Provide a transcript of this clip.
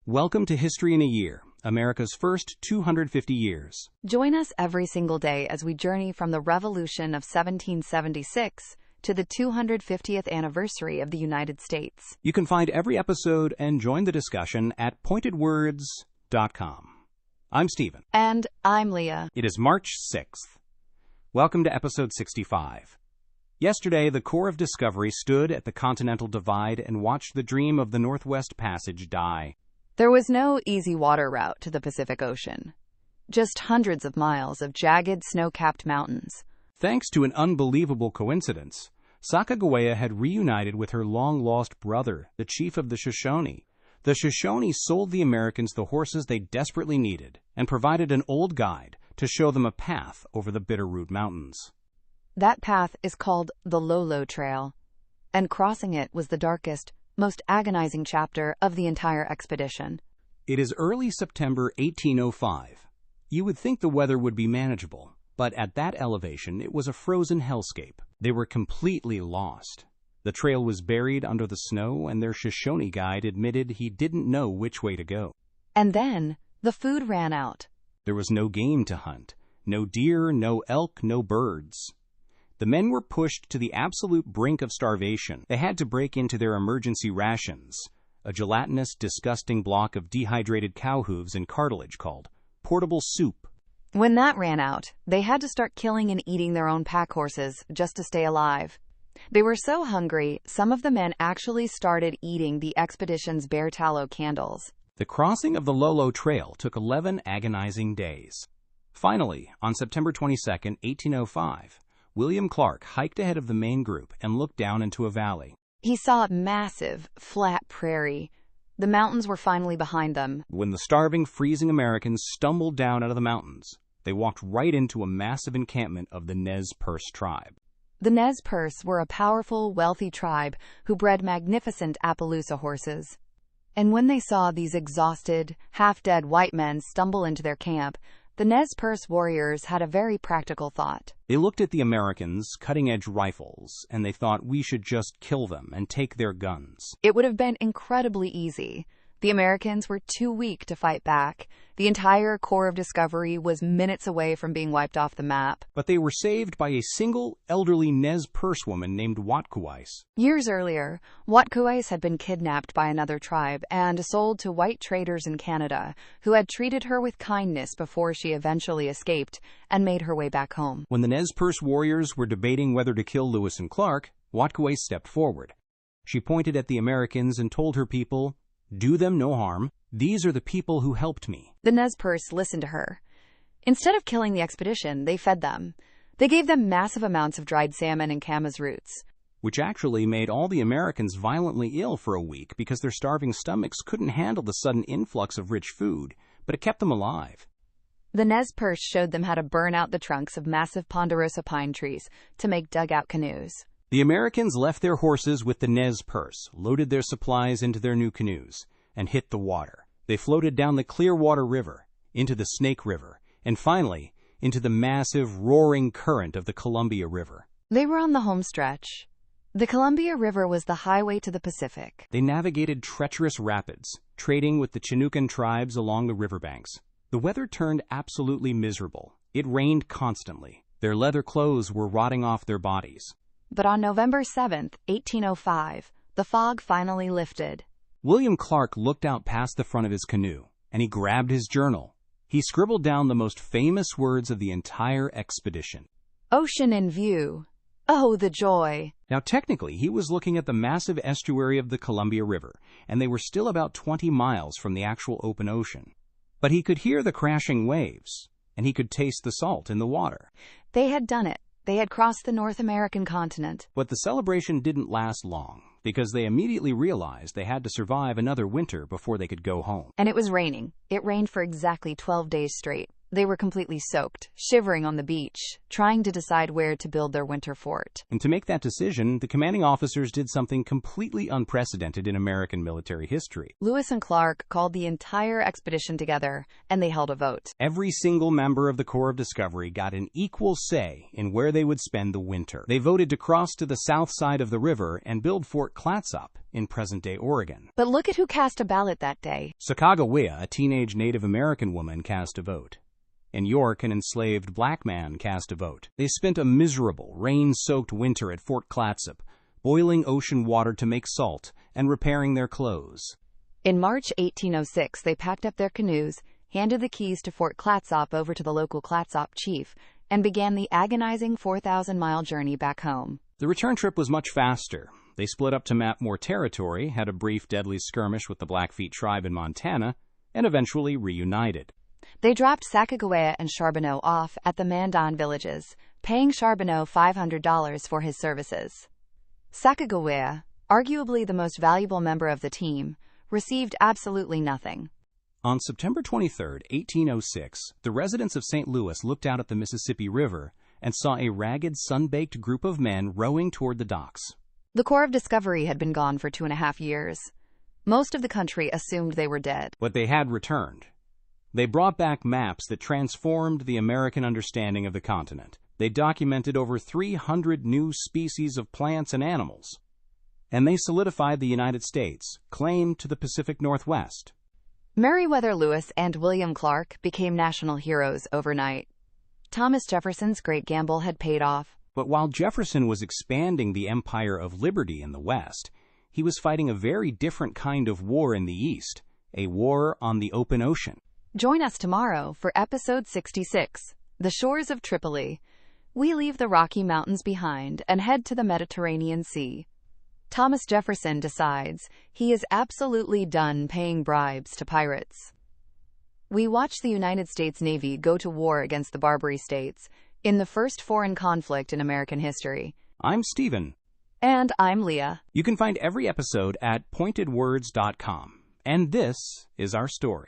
Welcome to History in a Year, America's first 250 years. Join us every single day as we journey from the Revolution of 1776 to the 250th anniversary of the United States. You can find every episode and join the discussion at pointedwords.com. I'm Stephen. And I'm Leah. It is March 6th. Welcome to episode 65. Yesterday, the Corps of Discovery stood at the Continental Divide and watched the dream of the Northwest Passage die. There was no easy water route to the Pacific Ocean. Just hundreds of miles of jagged, snow-capped mountains. Thanks to an unbelievable coincidence, Sacagawea had reunited with her long-lost brother, the chief of the Shoshone. The Shoshone sold the Americans the horses they desperately needed and provided an old guide to show them a path over the Bitterroot Mountains. That path is called the Lolo Trail, and crossing it was the darkest, most agonizing chapter of the entire expedition. It is early September 1805. You would think the weather would be manageable, but at that elevation it was a frozen hellscape. They were completely lost. The trail was buried under the snow, and their Shoshone guide admitted he didn't know which way to go. And then the food ran out. There was no game to hunt, no deer, no elk, no birds. The men were pushed to the absolute brink of starvation. They had to break into their emergency rations, a gelatinous, disgusting block of dehydrated cow hooves and cartilage called portable soup. When that ran out, they had to start killing and eating their own pack horses just to stay alive. They were so hungry, some of the men actually started eating the expedition's bare tallow candles. The crossing of the Lolo Trail took 11 agonizing days. Finally, on September 22, 1805, William Clark hiked ahead of the main group and looked down into a valley. He saw a massive, flat prairie. The mountains were finally behind them. When the starving, freezing Americans stumbled down out of the mountains, they walked right into a massive encampment of the Nez Perce tribe. The Nez Perce were a powerful, wealthy tribe who bred magnificent Appaloosa horses. And when they saw these exhausted, half-dead white men stumble into their camp, the Nez Perce warriors had a very practical thought. They looked at the Americans' cutting-edge rifles, and they thought we should just kill them and take their guns. It would have been incredibly easy. The Americans were too weak to fight back. The entire Corps of Discovery was minutes away from being wiped off the map. But they were saved by a single, elderly Nez Perce woman named Watkuwais. Years earlier, Watkuwais had been kidnapped by another tribe and sold to white traders in Canada, who had treated her with kindness before she eventually escaped and made her way back home. When the Nez Perce warriors were debating whether to kill Lewis and Clark, Watkuwais stepped forward. She pointed at the Americans and told her people, "Do them no harm. These are the people who helped me." The Nez Perce listened to her. Instead of killing the expedition, they fed them. They gave them massive amounts of dried salmon and camas roots, which actually made all the Americans violently ill for a week because their starving stomachs couldn't handle the sudden influx of rich food, but it kept them alive. The Nez Perce showed them how to burn out the trunks of massive ponderosa pine trees to make dugout canoes. The Americans left their horses with the Nez Perce, loaded their supplies into their new canoes, and hit the water. They floated down the Clearwater River, into the Snake River, and finally, into the massive, roaring current of the Columbia River. They were on the home stretch. The Columbia River was the highway to the Pacific. They navigated treacherous rapids, trading with the Chinookan tribes along the riverbanks. The weather turned absolutely miserable. It rained constantly. Their leather clothes were rotting off their bodies. But on November 7th, 1805, the fog finally lifted. William Clark looked out past the front of his canoe, and he grabbed his journal. He scribbled down the most famous words of the entire expedition. Ocean in view. Oh, the joy. Now, technically, he was looking at the massive estuary of the Columbia River, and they were still about 20 miles from the actual open ocean. But he could hear the crashing waves, and he could taste the salt in the water. They had done it. They had crossed the North American continent. But the celebration didn't last long, because they immediately realized they had to survive another winter before they could go home. And it was raining. It rained for exactly 12 days straight. They were completely soaked, shivering on the beach, trying to decide where to build their winter fort. And to make that decision, the commanding officers did something completely unprecedented in American military history. Lewis and Clark called the entire expedition together, and they held a vote. Every single member of the Corps of Discovery got an equal say in where they would spend the winter. They voted to cross to the south side of the river and build Fort Clatsop in present-day Oregon. But look at who cast a ballot that day. Sacagawea, a teenage Native American woman, cast a vote. In York, an enslaved black man cast a vote. They spent a miserable, rain-soaked winter at Fort Clatsop, boiling ocean water to make salt and repairing their clothes. In March 1806, they packed up their canoes, handed the keys to Fort Clatsop over to the local Clatsop chief, and began the agonizing 4,000-mile journey back home. The return trip was much faster. They split up to map more territory, had a brief deadly skirmish with the Blackfeet tribe in Montana, and eventually reunited. They dropped Sacagawea and Charbonneau off at the Mandan villages, paying Charbonneau $500 for his services. Sacagawea, arguably the most valuable member of the team, received absolutely nothing. On September 23, 1806, the residents of St. Louis looked out at the Mississippi River and saw a ragged, sun-baked group of men rowing toward the docks. The Corps of Discovery had been gone for 2.5 years. Most of the country assumed they were dead. But they had returned. They brought back maps that transformed the American understanding of the continent. They documented over 300 new species of plants and animals. And they solidified the United States' claim to the Pacific Northwest. Meriwether Lewis and William Clark became national heroes overnight. Thomas Jefferson's great gamble had paid off. But while Jefferson was expanding the Empire of Liberty in the West, he was fighting a very different kind of war in the East, a war on the open ocean. Join us tomorrow for episode 66, The Shores of Tripoli. We leave the Rocky Mountains behind and head to the Mediterranean Sea. Thomas Jefferson decides he is absolutely done paying bribes to pirates. We watch the United States Navy go to war against the Barbary States in the first foreign conflict in American history. I'm Stephen. And I'm Leah. You can find every episode at pointedwords.com. And this is our story.